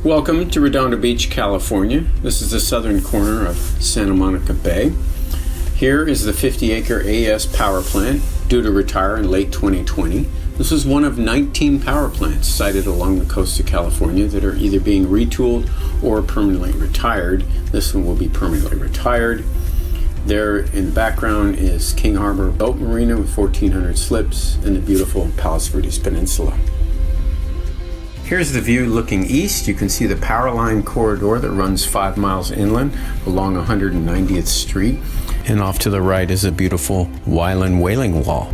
Welcome to Redondo Beach, California. This is the southern corner of Santa Monica Bay. Here is the 50-acre AES power plant due to retire in late 2020. This is one of 19 power plants sited along the coast of California that are either being retooled or permanently retired. This one will be permanently retired. There in the background is King Harbor Boat Marina with 1,400 slips and the beautiful Palos Verdes Peninsula. Here's the view looking east. You can see the power line corridor that runs 5 miles inland along 190th Street. And off to the right is a beautiful Wyland whaling wall.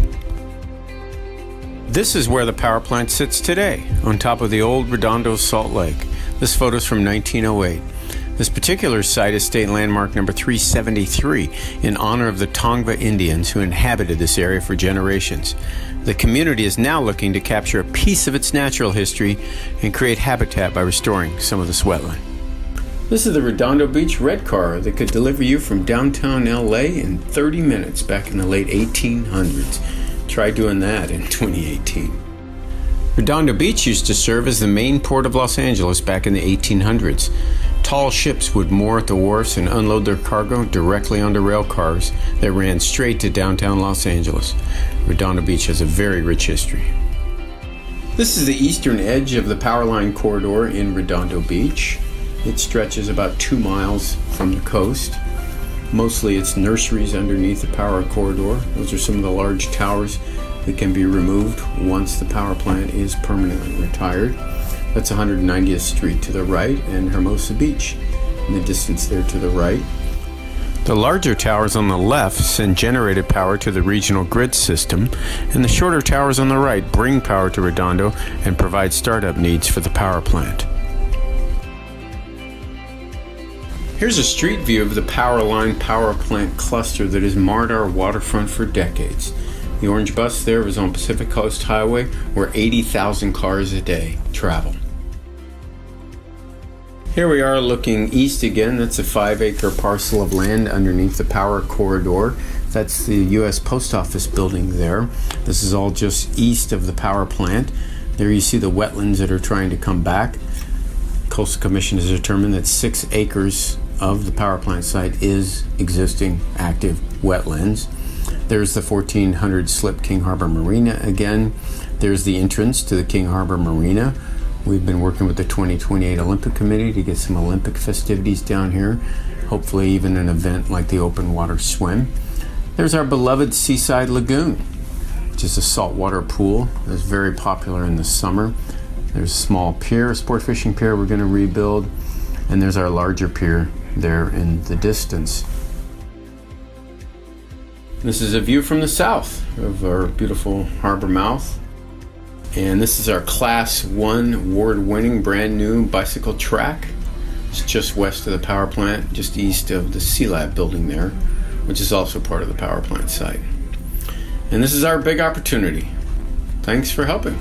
This is where the power plant sits today, on top of the old Redondo Salt Lake. This photo is from 1908. This particular site is state landmark number 373 in honor of the Tongva Indians who inhabited this area for generations. The community is now looking to capture a piece of its natural history and create habitat by restoring some of this wetland. This is the Redondo Beach Red Car that could deliver you from downtown LA in 30 minutes back in the late 1800s. Try doing that in 2018. Redondo Beach used to serve as the main port of Los Angeles back in the 1800s. Tall ships would moor at the wharfs and unload their cargo directly onto rail cars that ran straight to downtown Los Angeles. Redondo Beach has a very rich history. This is the eastern edge of the power line corridor in Redondo Beach. It stretches about 2 miles from the coast. Mostly it's nurseries underneath the power corridor. Those are some of the large towers that can be removed once the power plant is permanently retired. That's 190th Street to the right and Hermosa Beach in the distance there to the right. The larger towers on the left send generated power to the regional grid system, and the shorter towers on the right bring power to Redondo and provide startup needs for the power plant. Here's a street view of the power line power plant cluster that has marred our waterfront for decades. The orange bus there was on Pacific Coast Highway where 80,000 cars a day travel. Here we are looking east again. That's a 5-acre parcel of land underneath the power corridor. That's the U.S. Post Office building there. This is all just east of the power plant. There you see the wetlands that are trying to come back. Coastal Commission has determined that 6 acres of the power plant site is existing active wetlands. There's the 1,400 slip King Harbor Marina again. There's the entrance to the King Harbor Marina. We've been working with the 2028 Olympic Committee to get some Olympic festivities down here. Hopefully even an event like the open water swim. There's our beloved Seaside Lagoon, which is a saltwater pool that's very popular in the summer. There's a small pier, a sport fishing pier we're going to rebuild. And there's our larger pier there in the distance. This is a view from the south of our beautiful harbor mouth. And this is our Class 1 award-winning brand new bicycle track. It's just west of the power plant, just east of the C-Lab building there, which is also part of the power plant site. And this is our big opportunity. Thanks for helping.